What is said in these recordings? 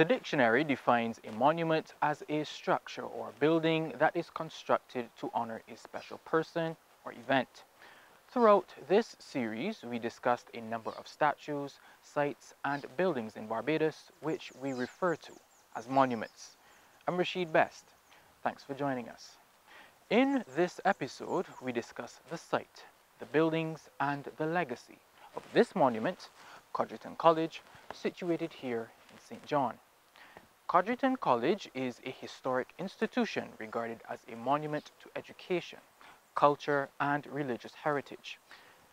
The dictionary defines a monument as a structure or building that is constructed to honor a special person or event. Throughout this series, we discussed a number of statues, sites, and buildings in Barbados which we refer to as monuments. I'm Rashid Best. Thanks for joining us. In this episode, we discuss the site, the buildings, and the legacy of this monument, Codrington College, situated here in St. John. Codrington College is a historic institution regarded as a monument to education, culture, and religious heritage.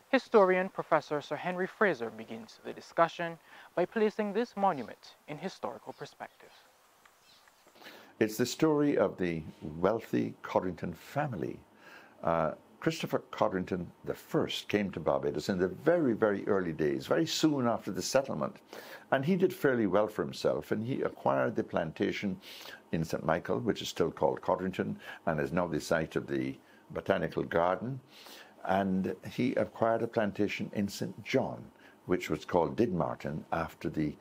Historian Professor Sir Henry Fraser begins the discussion by placing this monument in historical perspective. It's the story of the wealthy Codrington family. Christopher Codrington I came to Barbados in the very, very early days, very soon after the settlement. And he did fairly well for himself, and he acquired the plantation in St. Michael, which is still called Codrington, and is now the site of the Botanical Garden. And he acquired a plantation in St. John, which was called Didmarton, after the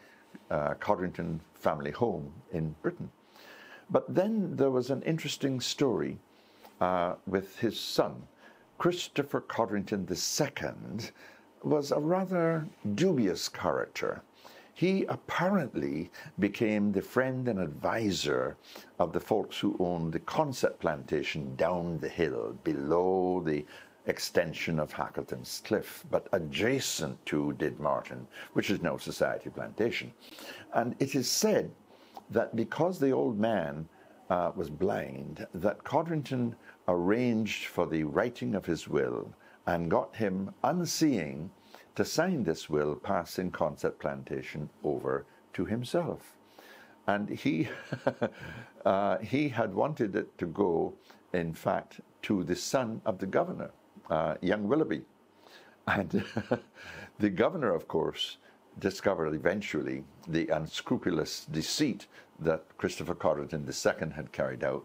Codrington family home in Britain. But then there was an interesting story with his son. Christopher Codrington II was a rather dubious character. He apparently became the friend and advisor of the folks who owned the Concept plantation down the hill below the extension of Hackleton's Cliff, but adjacent to Didmarton, which is now Society Plantation. And it is said that because the old man was blind, that Codrington arranged for the writing of his will and got him, unseeing, to sign this will, passing Concept Plantation over to himself. And he, he had wanted it to go, in fact, to the son of the governor, young Willoughby. And the governor, of course, discovered eventually the unscrupulous deceit that Christopher Codrington II had carried out.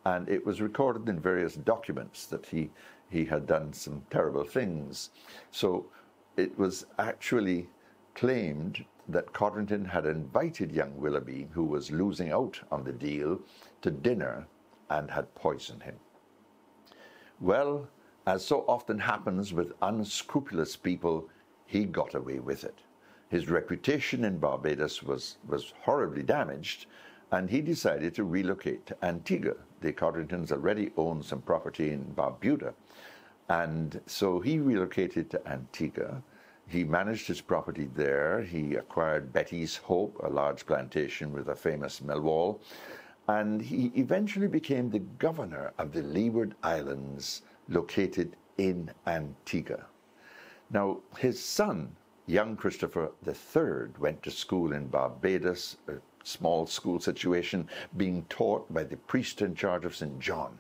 And it was recorded in various documents that he had done some terrible things. So it was actually claimed that Codrington had invited young Willoughby, who was losing out on the deal, to dinner and had poisoned him. Well, as so often happens with unscrupulous people, he got away with it. His reputation in Barbados was horribly damaged, and he decided to relocate to Antigua. The Codringtons already owned some property in Barbuda, and so he relocated to Antigua. He managed his property there. He acquired Betty's Hope, a large plantation with a famous millwall, and he eventually became the governor of the Leeward Islands, located in Antigua. Now, his son, young Christopher III, went to school in Barbados, a small school situation, being taught by the priest in charge of St. John.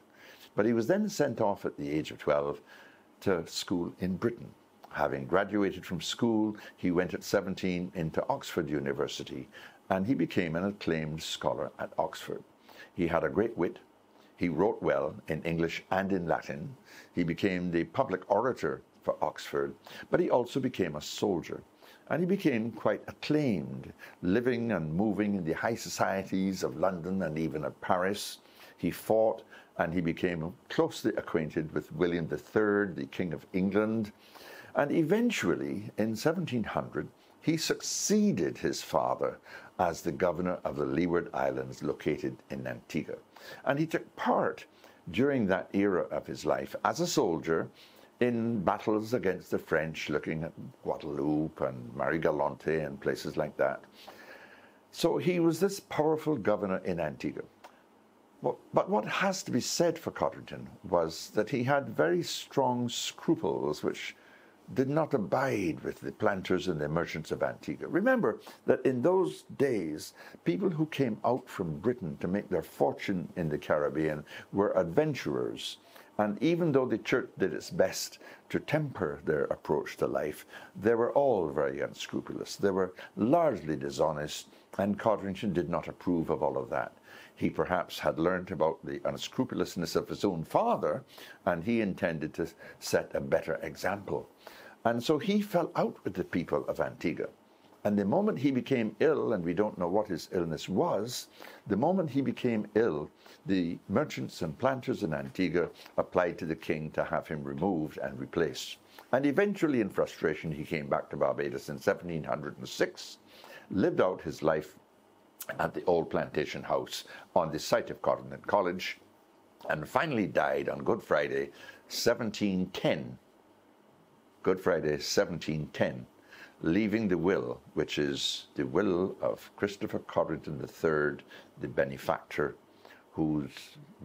But he was then sent off at the age of 12 to school in Britain. Having graduated from school, he went at 17 into Oxford University, and he became an acclaimed scholar at Oxford. He had a great wit. He wrote well in English and in Latin. He became the public orator for Oxford, but he also became a soldier. And he became quite acclaimed, living and moving in the high societies of London and even of Paris. He fought, and he became closely acquainted with William III, the King of England. And eventually, in 1700, he succeeded his father as the governor of the Leeward Islands, located in Antigua. And he took part during that era of his life as a soldier in battles against the French, looking at Guadeloupe and Marie-Galante and places like that. So he was this powerful governor in Antigua. But what has to be said for Codrington was that he had very strong scruples which did not abide with the planters and the merchants of Antigua. Remember that in those days, people who came out from Britain to make their fortune in the Caribbean were adventurers. And even though the church did its best to temper their approach to life, they were all very unscrupulous. They were largely dishonest, and Codrington did not approve of all of that. He perhaps had learnt about the unscrupulousness of his own father, and he intended to set a better example. And so he fell out with the people of Antigua. And the moment he became ill, and we don't know what his illness was, the moment he became ill, the merchants and planters in Antigua applied to the king to have him removed and replaced. And eventually, in frustration, he came back to Barbados in 1706, lived out his life at the old plantation house on the site of Codrington College, and finally died on Good Friday, 1710. Good Friday, 1710. Leaving the will, which is the will of Christopher Codrington III, the benefactor, whose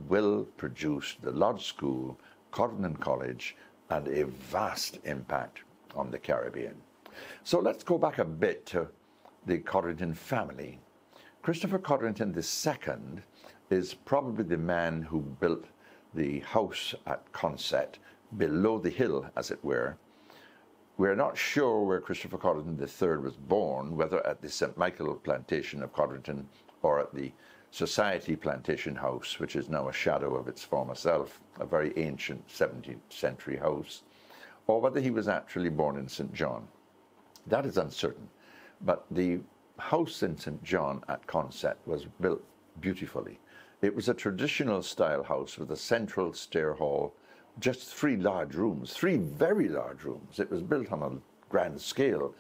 will produced the Lodge School, Codrington College, and a vast impact on the Caribbean. So let's go back a bit to the Codrington family. Christopher Codrington II is probably the man who built the house at Consett, below the hill, as it were. We're not sure where Christopher Codrington III was born, whether at the St. Michael plantation of Codrington or at the Society Plantation House, which is now a shadow of its former self, a very ancient 17th century house, or whether he was actually born in St. John. That is uncertain. But the house in St. John at Consett was built beautifully. It was a traditional style house with a central stair hall, just 3 large rooms, 3 very large rooms. It was built on a grand scale,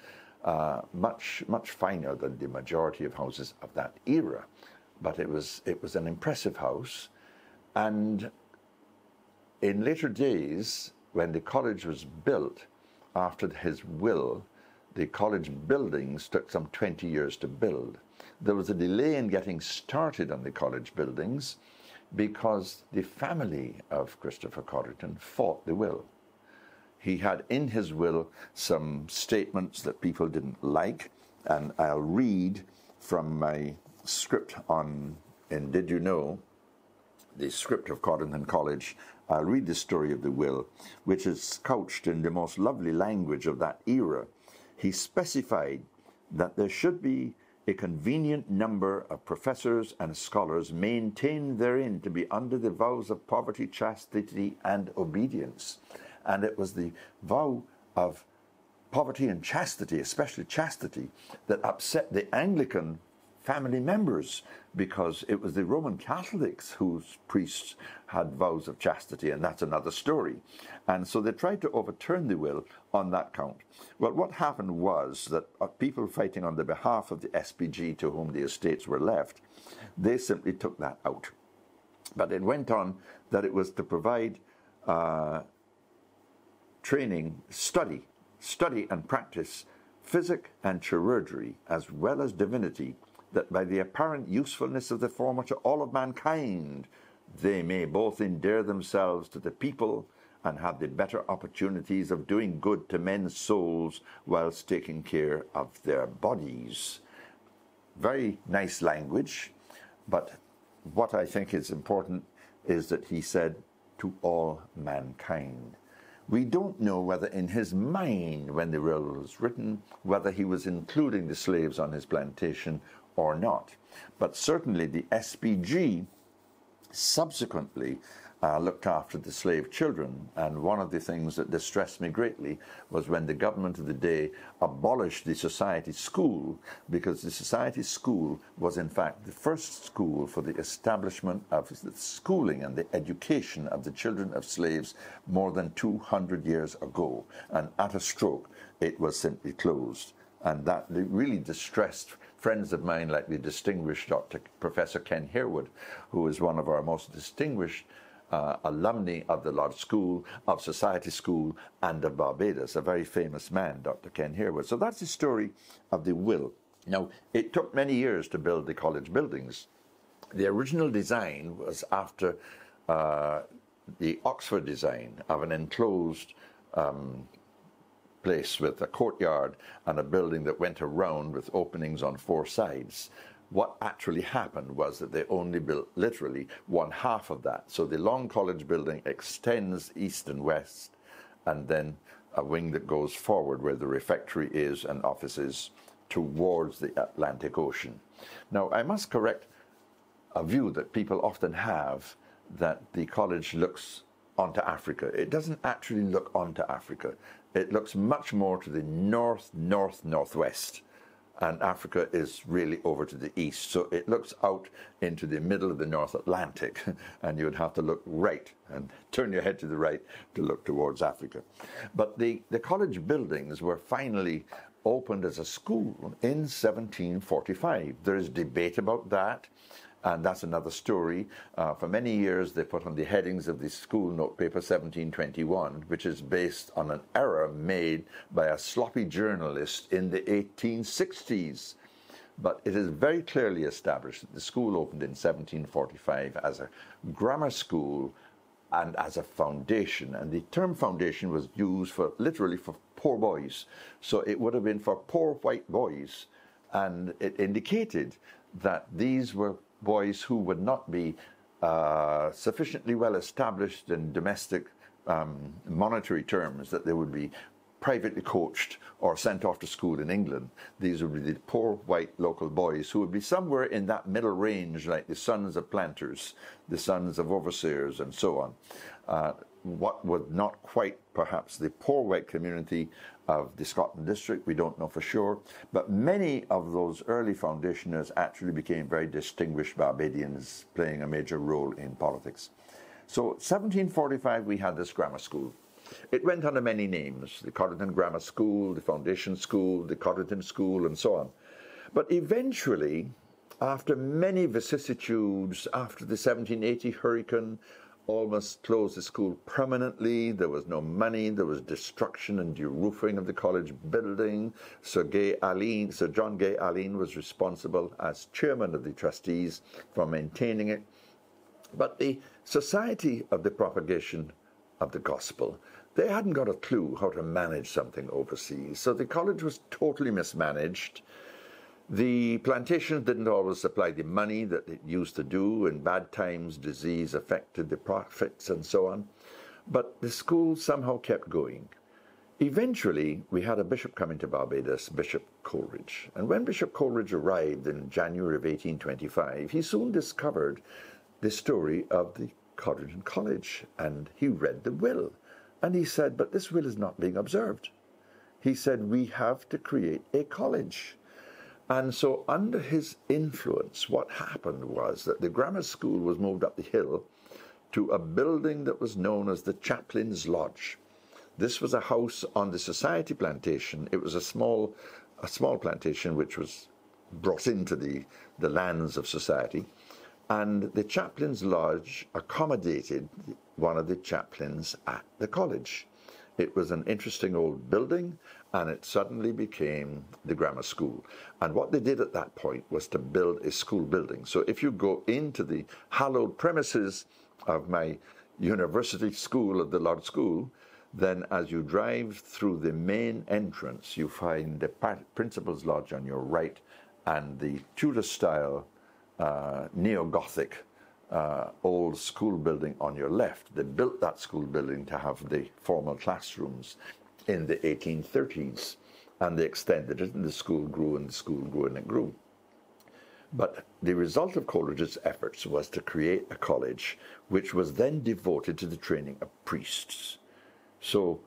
much finer than the majority of houses of that era. But it was an impressive house. And in later days, when the college was built, after his will, the college buildings took some 20 years to build. There was a delay in getting started on the college buildings because the family of Christopher Codrington fought the will. He had in his will some statements that people didn't like, and I'll read from my script in Did You Know, the script of Codrington College. I'll read the story of the will, which is couched in the most lovely language of that era. He specified that there should be a convenient number of professors and scholars maintained therein to be under the vows of poverty, chastity, and obedience. And it was the vow of poverty and chastity, especially chastity, that upset the Anglican family members, because it was the Roman Catholics whose priests had vows of chastity, and that's another story. And so they tried to overturn the will on that count. Well, what happened was that people fighting on the behalf of the SPG to whom the estates were left, they simply took that out. But it went on that it was to provide training, study and practice physic and chirurgery, as well as divinity, that by the apparent usefulness of the former to all of mankind, they may both endear themselves to the people and have the better opportunities of doing good to men's souls whilst taking care of their bodies. Very nice language, but what I think is important is that he said to all mankind. We don't know whether in his mind, when the will was written, whether he was including the slaves on his plantation or not. But certainly the SPG subsequently looked after the slave children, and one of the things that distressed me greatly was when the government of the day abolished the society school, because the society school was in fact the first school for the establishment of the schooling and the education of the children of slaves more than 200 years ago, and at a stroke it was simply closed. And that really distressed friends of mine like the distinguished Professor Ken Harewood, who is one of our most distinguished alumni of the Lodge School, of Society School, and of Barbados, a very famous man, Dr. Ken Harewood. So that's the story of the will. Now, it took many years to build the college buildings. The original design was after the Oxford design of an enclosed place with a courtyard and a building that went around with openings on 4 sides. What actually happened was that they only built literally 1/2 of that. So the long college building extends east and west, and then a wing that goes forward where the refectory is and offices towards the Atlantic Ocean. Now, I must correct a view that people often have that the college looks onto Africa. It doesn't actually look onto Africa. It looks much more to the north, northwest. and Africa is really over to the east. So it looks out into the middle of the North Atlantic, and you would have to look right and turn your head to the right to look towards Africa. But the college buildings were finally opened as a school in 1745. There is debate about that, and that's another story. For many years, they put on the headings of the school notepaper 1721, which is based on an error made by a sloppy journalist in the 1860s. But it is very clearly established that the school opened in 1745 as a grammar school and as a foundation. And the term foundation was used for literally for poor boys. So it would have been for poor white boys. And it indicated that these were boys who would not be sufficiently well established in domestic monetary terms, that they would be privately coached or sent off to school in England. These would be the poor white local boys who would be somewhere in that middle range, like the sons of planters, the sons of overseers, and so on. What was not quite perhaps the poor white community of the Scotland district, we don't know for sure, but many of those early foundationers actually became very distinguished Barbadians, playing a major role in politics. So 1745 we had this grammar school. It went under many names: the Codrington Grammar School, the Foundation School, the Codrington School, and so on. But eventually, after many vicissitudes, after the 1780 hurricane almost closed the school permanently, there was no money, there was destruction and de-roofing of the college building. Sir John Gay Alleyne was responsible as chairman of the trustees for maintaining it. But the Society of the Propagation of the Gospel, they hadn't got a clue how to manage something overseas. So the college was totally mismanaged. The plantations didn't always supply the money that it used to do. In bad times, disease affected the profits and so on. But the school somehow kept going. Eventually, we had a bishop coming to Barbados, Bishop Coleridge. And when Bishop Coleridge arrived in January of 1825, he soon discovered the story of the Codrington College, and he read the will. And he said, but this will is not being observed. He said, we have to create a college. And so under his influence, what happened was that the grammar school was moved up the hill to a building that was known as the Chaplain's Lodge. This was a house on the Society plantation. It was a small plantation which was brought into the lands of Society. And the Chaplain's Lodge accommodated one of the chaplains at the college. It was an interesting old building, and it suddenly became the grammar school. And what they did at that point was to build a school building. So if you go into the hallowed premises of my university school of the Lodge School, then as you drive through the main entrance, you find the Principal's Lodge on your right and the Tudor-style neo-Gothic old school building on your left. They built that school building to have the formal classrooms in the 1830s, and they extended it, and the school grew, and the school grew, and it grew. But the result of Coleridge's efforts was to create a college which was then devoted to the training of priests. So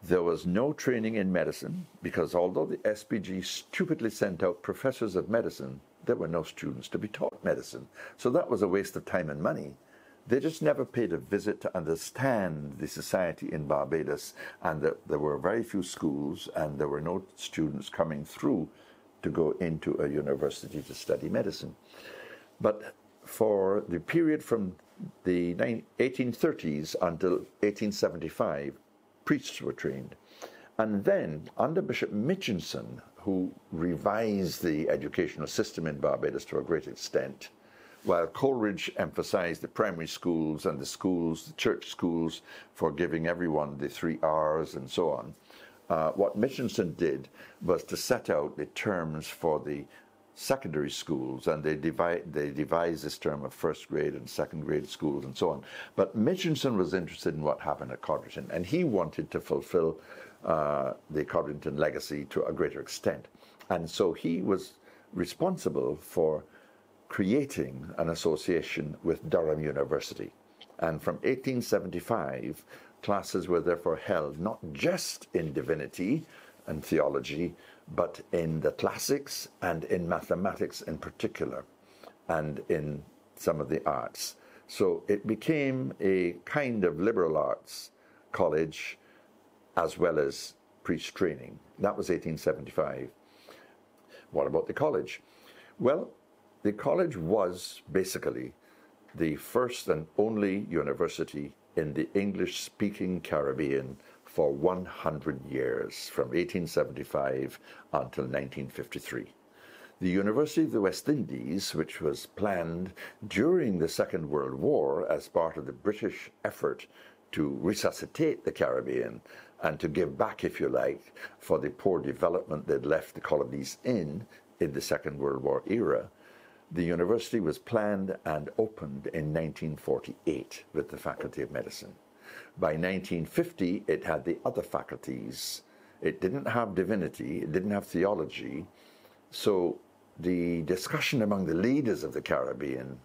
there was no training in medicine, because although the SPG stupidly sent out professors of medicine, there were no students to be taught medicine. So that was a waste of time and money. They just never paid a visit to understand the society in Barbados, and that there were very few schools, and there were no students coming through to go into a university to study medicine. But for the period from the 1830s until 1875, priests were trained. And then, under Bishop Mitchinson, who revised the educational system in Barbados to a great extent, while Coleridge emphasized the primary schools and the church schools, for giving everyone the 3 R's and so on, what Mitchinson did was to set out the terms for the secondary schools, and they devised this term of first grade and second grade schools and so on. But Mitchinson was interested in what happened at Codrington, and he wanted to fulfill the Codrington legacy to a greater extent. And so he was responsible for creating an association with Durham University. And from 1875, classes were therefore held not just in divinity, and theology, but in the classics and in mathematics in particular, and in some of the arts. So it became a kind of liberal arts college as well as priest training. That was 1875. What about the college? Well, the college was basically the first and only university in the English-speaking Caribbean for 100 years, from 1875 until 1953. The University of the West Indies, which was planned during the Second World War as part of the British effort to resuscitate the Caribbean and to give back, if you like, for the poor development they'd left the colonies in the Second World War era, the university was planned and opened in 1948 with the Faculty of Medicine. By 1950, it had the other faculties. It didn't have divinity, it didn't have theology, so the discussion among the leaders of the Caribbean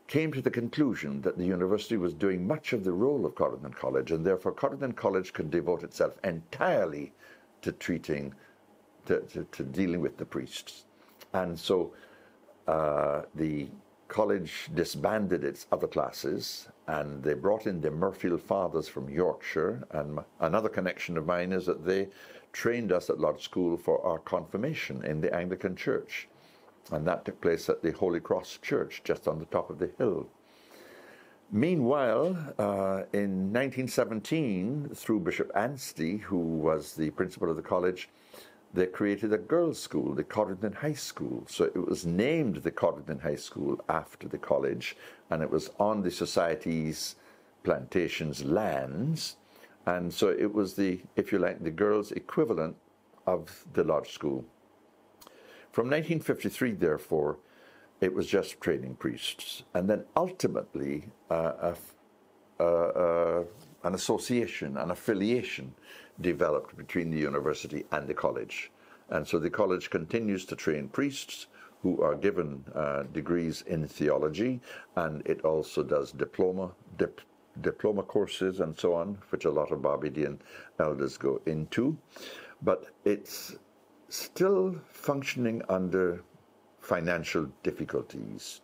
came to the conclusion that the university was doing much of the role of Codrington College, and therefore Codrington College could devote itself entirely to treating, to dealing with the priests. And so the college disbanded its other classes, and they brought in the Murfield Fathers from Yorkshire. And another connection of mine is that they trained us at Lodge School for our confirmation in the Anglican Church. And that took place at the Holy Cross Church, just on the top of the hill. Meanwhile, in 1917, through Bishop Anstey, who was the principal of the college, they created a girls' school, the Codrington High School. So it was named the Codrington High School after the college, and it was on the Society's plantations lands. And so it was the, if you like, the girls' equivalent of the Lodge School. From 1953, therefore, it was just training priests. And then ultimately, an association, an affiliation developed between the university and the college. And so the college continues to train priests who are given degrees in theology, and it also does diploma courses and so on, which a lot of Barbadian elders go into. But it's still functioning under financial difficulties.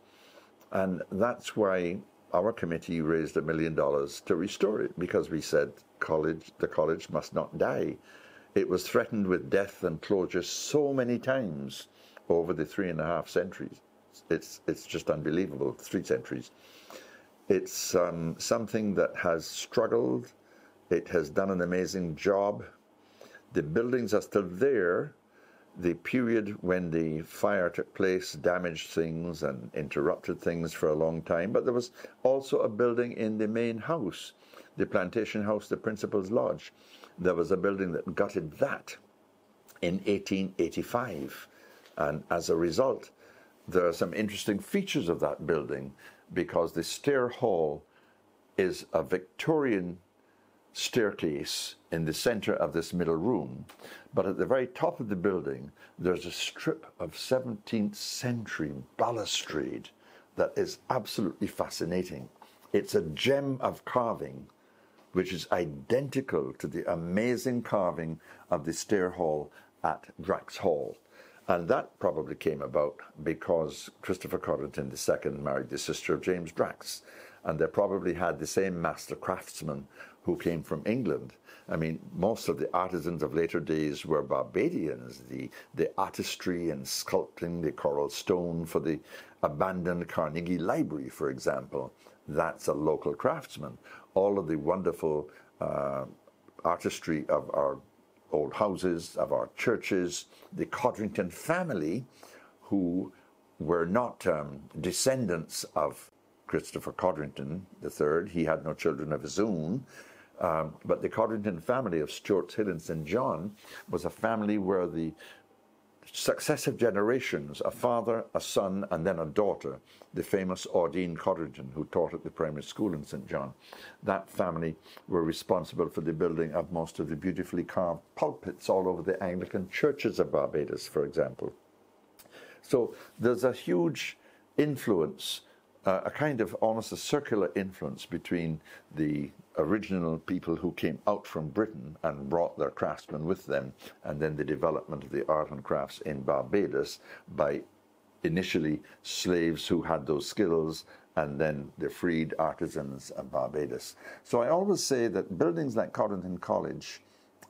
And that's why our committee raised $1 million to restore it, because we said the college must not die. It was threatened with death and closure so many times over the 3.5 centuries. It's just unbelievable, 3 centuries. It's something that has struggled. It has done an amazing job. The buildings are still there. The period when the fire took place damaged things and interrupted things for a long time, but there was also a building in the main house, the plantation house, the Principal's Lodge. There was a building that gutted that in 1885, and as a result, there are some interesting features of that building, because the stair hall is a Victorian staircase in the center of this middle room, but at the very top of the building there's a strip of 17th century balustrade that is absolutely fascinating. It's a gem of carving which is identical to the amazing carving of the stair hall at Drax Hall. And that probably came about because Christopher Codrington II married the sister of James Drax, and they probably had the same master craftsman who came from England. I mean, most of the artisans of later days were Barbadians. The artistry and sculpting, the coral stone for the abandoned Carnegie Library, for example, that's a local craftsman. All of the wonderful artistry of our old houses, of our churches, the Codrington family, who were not descendants of Christopher Codrington III. He had no children of his own. But the Codrington family of Stuart's Hill and St. John was a family where the successive generations, a father, a son, and then a daughter, the famous Audine Codrington, who taught at the primary school in St. John, that family were responsible for the building of most of the beautifully carved pulpits all over the Anglican churches of Barbados, for example. So there's a huge influence a kind of almost a circular influence between the original people who came out from Britain and brought their craftsmen with them, and then the development of the art and crafts in Barbados by initially slaves who had those skills, and then the freed artisans of Barbados. So I always say that buildings like Codrington College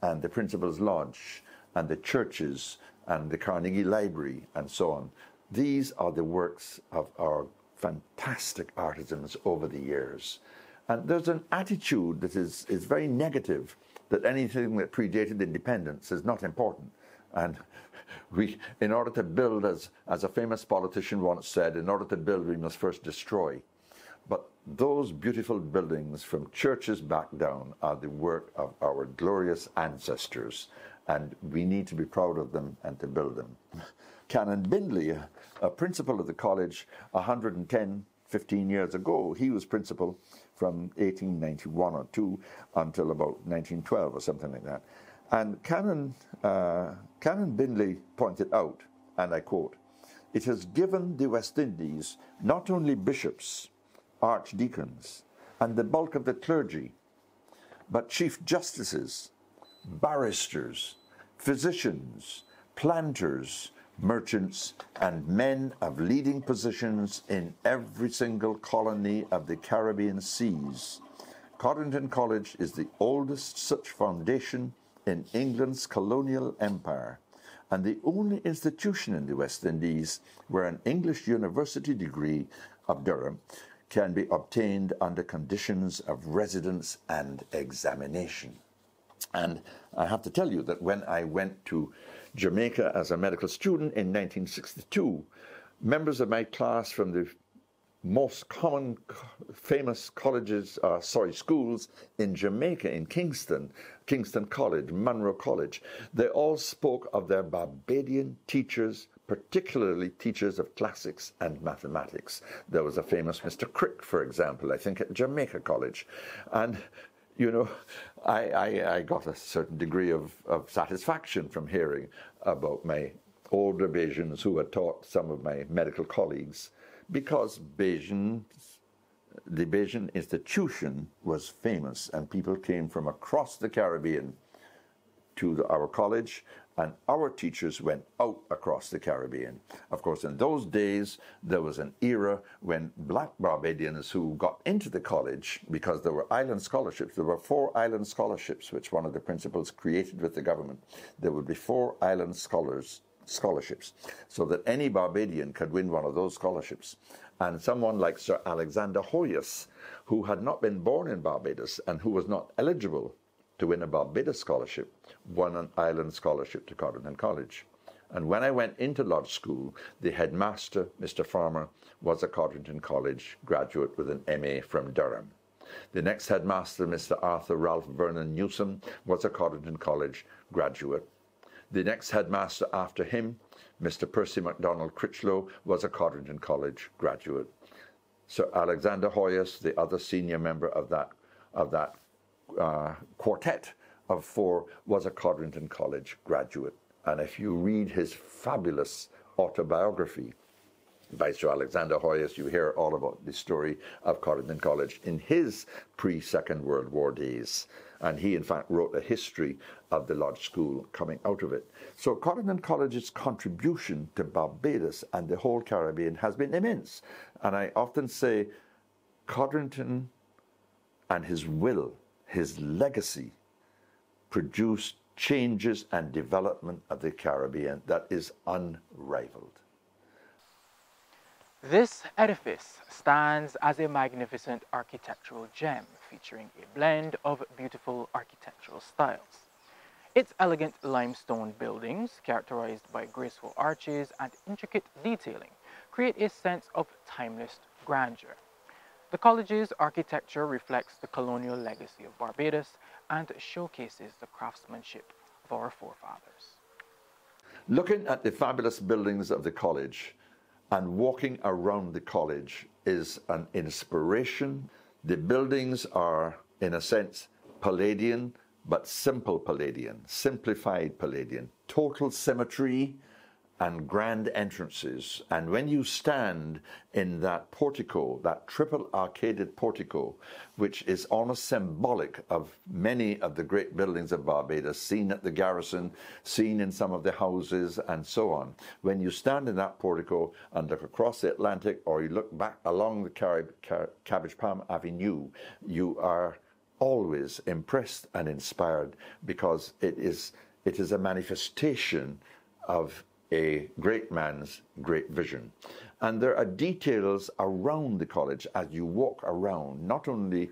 and the Principal's Lodge and the churches and the Carnegie Library and so on, these are the works of our fantastic artisans over the years. And there's an attitude that is very negative, that anything that predated independence is not important. And in order to build, as a famous politician once said, in order to build, we must first destroy. But those beautiful buildings from churches back down are the work of our glorious ancestors, and we need to be proud of them and to build them. Canon Bindley, a principal of the college 15 years ago, he was principal from 1891 or 2 until about 1912 or something like that. And Canon Bindley pointed out, and I quote, "It has given the West Indies not only bishops, archdeacons, and the bulk of the clergy, but chief justices, barristers, physicians, planters, merchants, and men of leading positions in every single colony of the Caribbean seas. Codrington College is the oldest such foundation in England's colonial empire, and the only institution in the West Indies where an English university degree of Durham can be obtained under conditions of residence and examination." And I have to tell you that when I went to Jamaica as a medical student in 1962, members of my class from the most common famous schools in Jamaica, in Kingston College, Monroe College, they all spoke of their Barbadian teachers, particularly teachers of classics and mathematics. There was a famous Mr. Crick, for example, I think at Jamaica College. And you know, I got a certain degree of satisfaction from hearing about my older Bajans who had taught some of my medical colleagues, because the Bajan institution was famous, and people came from across the Caribbean to our college, and our teachers went out across the Caribbean. Of course, in those days, there was an era when black Barbadians who got into the college, because there were island scholarships, there were 4 island scholarships, which one of the principals created with the government. There would be 4 island scholarships, so that any Barbadian could win one of those scholarships. And someone like Sir Alexander Hoyas, who had not been born in Barbados and who was not eligible to win a Barbados scholarship, won an island scholarship to Codrington College. And when I went into lodge school, the headmaster, Mr. Farmer, was a Codrington College graduate with an MA from Durham. The next headmaster, Mr. Arthur Ralph Vernon Newsom, was a Codrington College graduate. The next headmaster after him, Mr. Percy MacDonald Critchlow, was a Codrington College graduate. Sir Alexander Hoyas, the other senior member of that quartet of 4, was a Codrington College graduate. And if you read his fabulous autobiography by Sir Alexander Hoyas, you hear all about the story of Codrington College in his pre-Second World War days. And he, in fact, wrote a history of the lodge school coming out of it. So Codrington College's contribution to Barbados and the whole Caribbean has been immense. And I often say Codrington and his will, his legacy, produced changes and development of the Caribbean that is unrivaled. This edifice stands as a magnificent architectural gem featuring a blend of beautiful architectural styles. Its elegant limestone buildings, characterized by graceful arches and intricate detailing, create a sense of timeless grandeur. The college's architecture reflects the colonial legacy of Barbados and showcases the craftsmanship of our forefathers. Looking at the fabulous buildings of the college and walking around the college is an inspiration. The buildings are, in a sense, Palladian, but simple Palladian, simplified Palladian, total symmetry and grand entrances. And when you stand in that portico, that triple arcaded portico, which is almost symbolic of many of the great buildings of Barbados, seen at the Garrison, seen in some of the houses, and so on. When you stand in that portico and look across the Atlantic, or you look back along the Cabbage Palm Avenue, you are always impressed and inspired, because it is a manifestation of a great man's great vision. And there are details around the college as you walk around, not only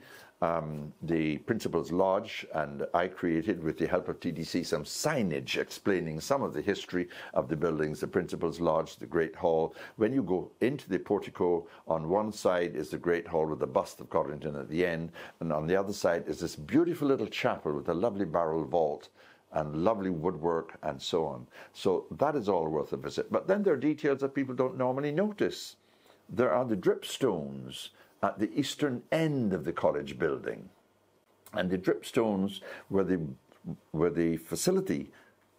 the Principal's Lodge, and I created, with the help of TDC, some signage explaining some of the history of the buildings, the Principal's Lodge, the Great Hall. When you go into the portico, on one side is the Great Hall with the bust of Codrington at the end, and on the other side is this beautiful little chapel with a lovely barrel vault and lovely woodwork and so on. So that is all worth a visit. But then there are details that people don't normally notice. There are the dripstones at the eastern end of the college building. And the dripstones were the facility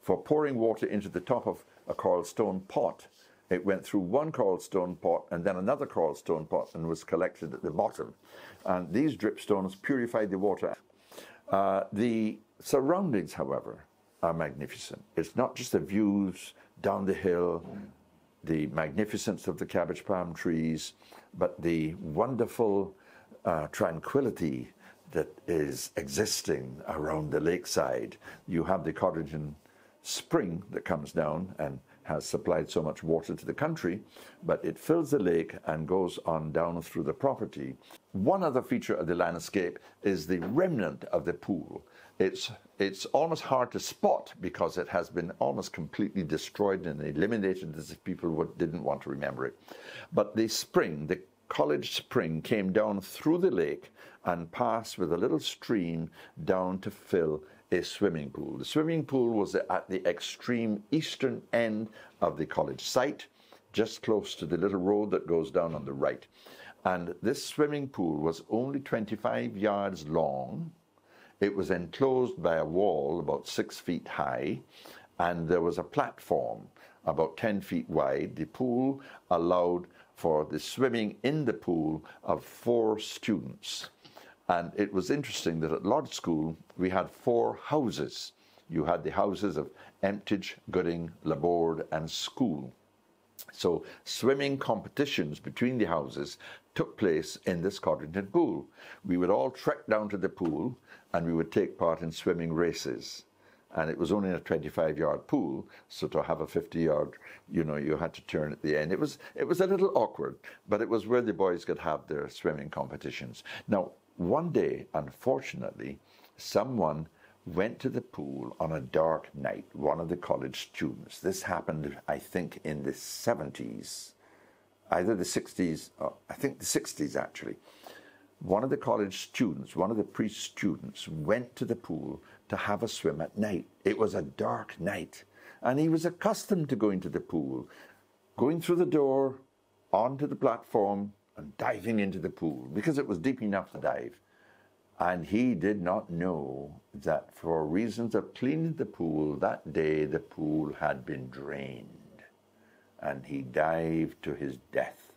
for pouring water into the top of a coral stone pot. It went through one coral stone pot and then another coral stone pot and was collected at the bottom. And these dripstones purified the water. The surroundings, however, are magnificent. It's not just the views down the hill, the magnificence of the cabbage palm trees, but the wonderful tranquility that is existing around the lakeside. You have the Codrington spring that comes down and has supplied so much water to the country, but it fills the lake and goes on down through the property. One other feature of the landscape is the remnant of the pool. It's almost hard to spot because it has been almost completely destroyed and eliminated, as if people didn't want to remember it. But the spring, the college spring, came down through the lake and passed with a little stream down to fill a swimming pool. The swimming pool was at the extreme eastern end of the college site, just close to the little road that goes down on the right. And this swimming pool was only 25 yards long. It was enclosed by a wall about 6 feet high, and there was a platform about 10 feet wide. The pool allowed for the swimming in the pool of 4 students. And it was interesting that at Lodge School, we had 4 houses. You had the houses of Emptage, Gooding, Laborde, and School. So swimming competitions between the houses took place in this Codrington pool. We would all trek down to the pool and we would take part in swimming races. And it was only a 25-yard pool, so to have a 50-yard, you had to turn at the end. It was a little awkward, but it was where the boys could have their swimming competitions. Now, one day, unfortunately, someone went to the pool on a dark night, one of the college students. This happened, I think, in the 70s, either the 60s, I think the 60s actually. One of the college students, one of the pre-students, went to the pool to have a swim at night. It was a dark night, and he was accustomed to going to the pool, going through the door, onto the platform, and diving into the pool, because it was deep enough to dive. And he did not know that for reasons of cleaning the pool that day, the pool had been drained. And he dived to his death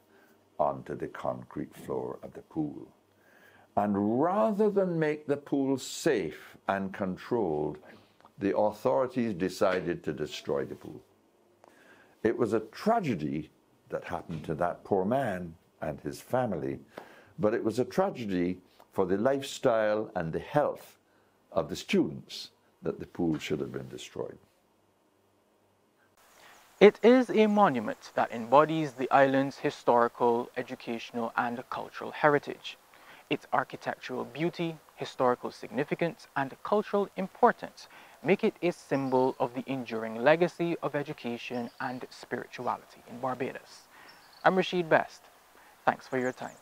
onto the concrete floor of the pool. And rather than make the pool safe and controlled, the authorities decided to destroy the pool. It was a tragedy that happened to that poor man and his family, but it was a tragedy for the lifestyle and the health of the students that the pool should have been destroyed. It is a monument that embodies the island's historical, educational, and cultural heritage. Its architectural beauty, historical significance, and cultural importance make it a symbol of the enduring legacy of education and spirituality in Barbados. I'm Rashid Best. Thanks for your time.